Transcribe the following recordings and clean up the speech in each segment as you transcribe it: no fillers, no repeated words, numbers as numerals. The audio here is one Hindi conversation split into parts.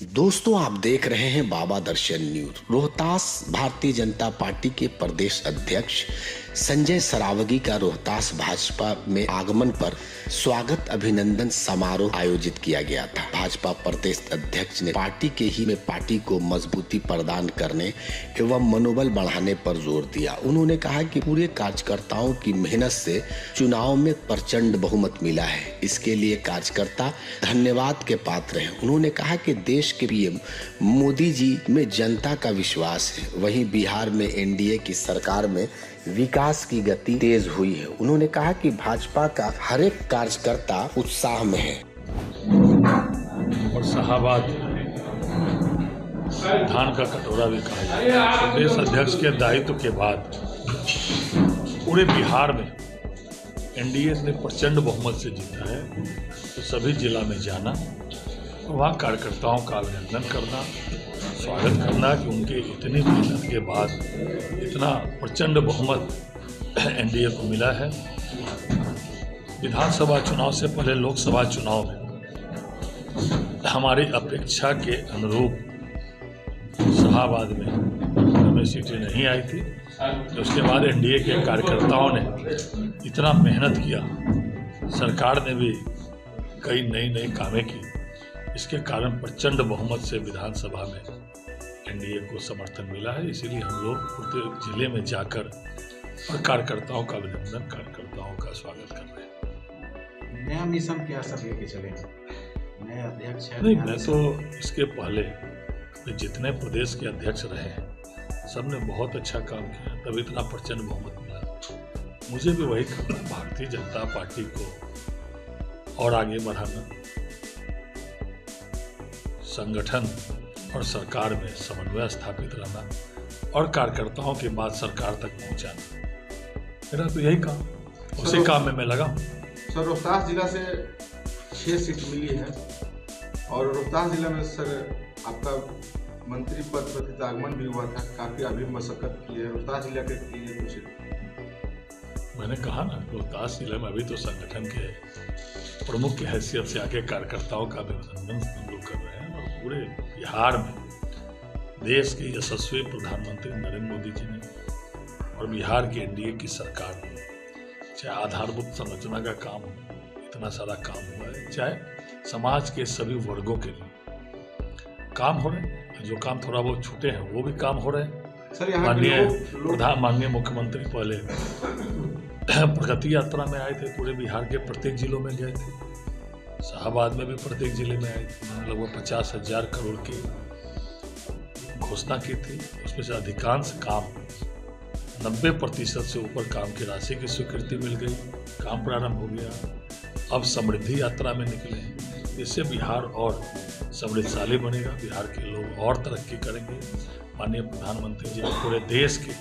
दोस्तों, आप देख रहे हैं बाबा दर्शन न्यूज। रोहतास भारतीय जनता पार्टी के प्रदेश अध्यक्ष संजय सरावगी का रोहतास भाजपा में आगमन पर स्वागत अभिनंदन समारोह आयोजित किया गया था। भाजपा प्रदेश अध्यक्ष ने पार्टी के ही में पार्टी को मजबूती प्रदान करने एवं मनोबल बढ़ाने पर जोर दिया। उन्होंने कहा कि पूरे कार्यकर्ताओं की मेहनत से चुनाव में प्रचंड बहुमत मिला है। इसके लिए कार्यकर्ता धन्यवाद के पात्र हैं। उन्होंने कहा कि देश के पीएम मोदी जी में जनता का विश्वास है। वहीं बिहार में एनडीए की सरकार में विकास की गति तेज हुई है। उन्होंने कहा कि भाजपा का हर एक कार्यकर्ता उत्साह में है। और शाहबाद धान का कटोरा भी कहा जाता है। प्रदेश अध्यक्ष के दायित्व के बाद पूरे बिहार में एनडीए ने प्रचंड बहुमत से जीता है। तो सभी जिला में जाना, वहाँ कार्यकर्ताओं का अभिनंदन करना, स्वागत करना कि उनके इतनी मेहनत के बाद इतना प्रचंड बहुमत एनडीए को मिला है। विधानसभा चुनाव से पहले लोकसभा चुनाव में हमारी अपेक्षा के अनुरूप शाहबाद में हमें सीटें नहीं आई थी। तो उसके बाद एनडीए के कार्यकर्ताओं ने इतना मेहनत किया, सरकार ने भी कई नई कामें की। इसके कारण प्रचंड बहुमत से विधानसभा में एनडीए को समर्थन मिला है। इसीलिए हम लोग प्रत्येक जिले में जाकर और कार्यकर्ताओं का अभिनंदन, कार्यकर्ताओं का स्वागत कर रहे हैं। नया मिशन क्या सब लेके चले? नए अध्यक्ष है? नहीं, मैं तो इसके पहले जितने प्रदेश के अध्यक्ष रहे हैं सबने बहुत अच्छा काम किया, तब इतना प्रचंड बहुमत मिला। मुझे भी वही करना, भारतीय जनता पार्टी को और आगे बढ़ाना, संगठन और सरकार में समन्वय स्थापित रहना और कार्यकर्ताओं की बात सरकार तक पहुंचाना, मेरा तो यही काम, उसी काम में मैं लगा हूँ। सर, रोहतास जिला से 6 सीट मिली है और रोहतास जिला में सर आपका मंत्री पद पर आगमन भी हुआ था, काफी अभी मशक्कत की है। रोहतास जिला के लिए कुछ मैंने कहा ना, रोहतास जिले में अभी तो संगठन के प्रमुख की हैसियत से आके कार्यकर्ताओं का अभिनंदन हम लोग कर रहे हैं। और पूरे बिहार में देश के यशस्वी प्रधानमंत्री नरेंद्र मोदी जी ने और बिहार की एनडीए की सरकार ने चाहे आधारभूत संरचना का काम हो, इतना सारा काम हुआ है, चाहे समाज के सभी वर्गों के लिए काम हो रहे हैं। जो काम थोड़ा बहुत छूटे हैं वो भी काम हो रहे हैं। सर, माननीय मुख्यमंत्री पहले प्रगति यात्रा में आए थे, पूरे बिहार के प्रत्येक जिलों में गए थे। शाहबाद में भी प्रत्येक जिले में आए थे। लगभग 50,000 करोड़ की घोषणा की थी। उसमें से अधिकांश काम 90% से ऊपर काम की राशि की स्वीकृति मिल गई, काम प्रारंभ हो गया। अब समृद्धि यात्रा में निकले, इससे बिहार और समृद्धशाली बनेगा, बिहार के लोग और तरक्की करेंगे। माननीय प्रधानमंत्री जी ने पूरे देश के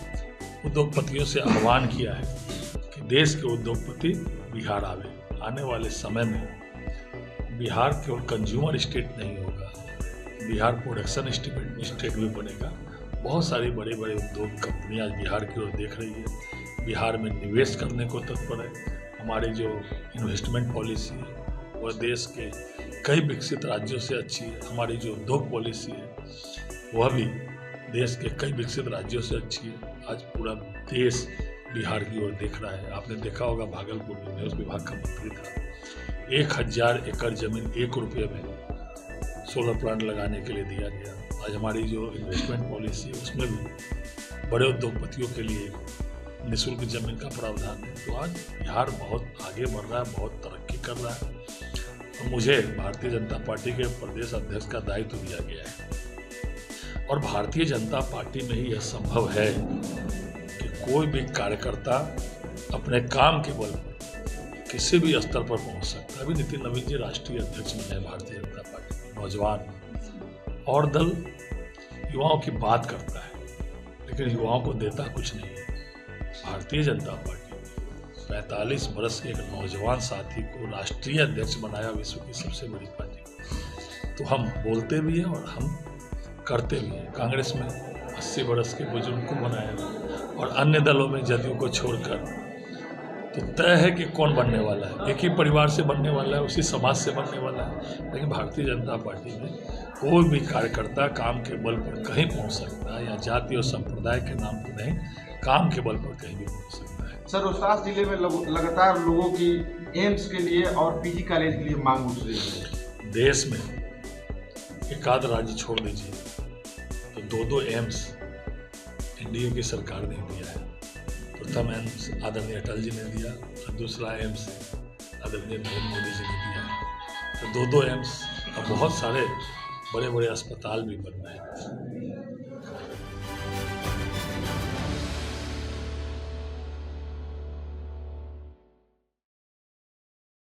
उद्योगपतियों से आह्वान किया है कि देश के उद्योगपति बिहार आवे। आने वाले समय में बिहार केवल कंज्यूमर स्टेट नहीं होगा, बिहार प्रोडक्शन स्टेट भी बनेगा। बहुत सारी बड़े बड़े उद्योग कंपनियां बिहार की ओर देख रही है, बिहार में निवेश करने को तत्पर है। हमारी जो इन्वेस्टमेंट पॉलिसी है वह देश के कई विकसित राज्यों से अच्छी है। हमारी जो उद्योग पॉलिसी है वह भी देश के कई विकसित राज्यों से अच्छी है। आज पूरा देश बिहार की ओर देख रहा है। आपने देखा होगा, भागलपुर में उस विभाग का मंत्री था, 1000 एकड़ जमीन 1 रुपये में सोलर प्लांट लगाने के लिए दिया गया। आज हमारी जो इन्वेस्टमेंट पॉलिसी है उसमें भी बड़े उद्योगपतियों के लिए निःशुल्क जमीन का प्रावधान है। तो आज बिहार बहुत आगे बढ़ रहा है, बहुत तरक्की कर रहा है। और मुझे भारतीय जनता पार्टी के प्रदेश अध्यक्ष का दायित्व दिया गया है और भारतीय जनता पार्टी में ही यह संभव है कि कोई भी कार्यकर्ता अपने काम के बल पर किसी भी स्तर पर पहुंच सकता है। अभी नितिन नवीन जी राष्ट्रीय अध्यक्ष बने हैं भारतीय जनता पार्टी, नौजवान और दल युवाओं की बात करता है, लेकिन युवाओं को देता कुछ नहीं है। भारतीय जनता पार्टी 45 वर्ष के एक नौजवान साथी को राष्ट्रीय अध्यक्ष बनाया, विश्व की सबसे बड़ी पार्टी। तो हम बोलते भी हैं और हम करते भी हैं। कांग्रेस में 80 वर्ष के बुजुर्ग को बनाया और अन्य दलों में जदयू को छोड़कर तो तय है कि कौन बनने वाला है। एक ही परिवार से बनने वाला है, उसी समाज से बनने वाला है। लेकिन भारतीय जनता पार्टी में कोई भी कार्यकर्ता काम के बल पर कहीं पहुंच सकता है, या जाति और संप्रदाय के नाम पर नहीं, काम के बल पर कहीं भी पहुंच सकता है। सर, रोहतास जिले में लगातार लोगों की एम्स के लिए और पीजी कॉलेज के लिए मांग उठ रही है। देश में एक आध राज्य छोड़ दीजिए तो दो एम्स एनडीए की सरकार ने दिया है। प्रथम एम्स आदरणीय अटल जी ने दिया और दूसरा एम्स आदरणीय नरेंद्र मोदी जी ने दिया है। तो दो एम्स और बहुत सारे बड़े बड़े अस्पताल भी बन रहे हैं।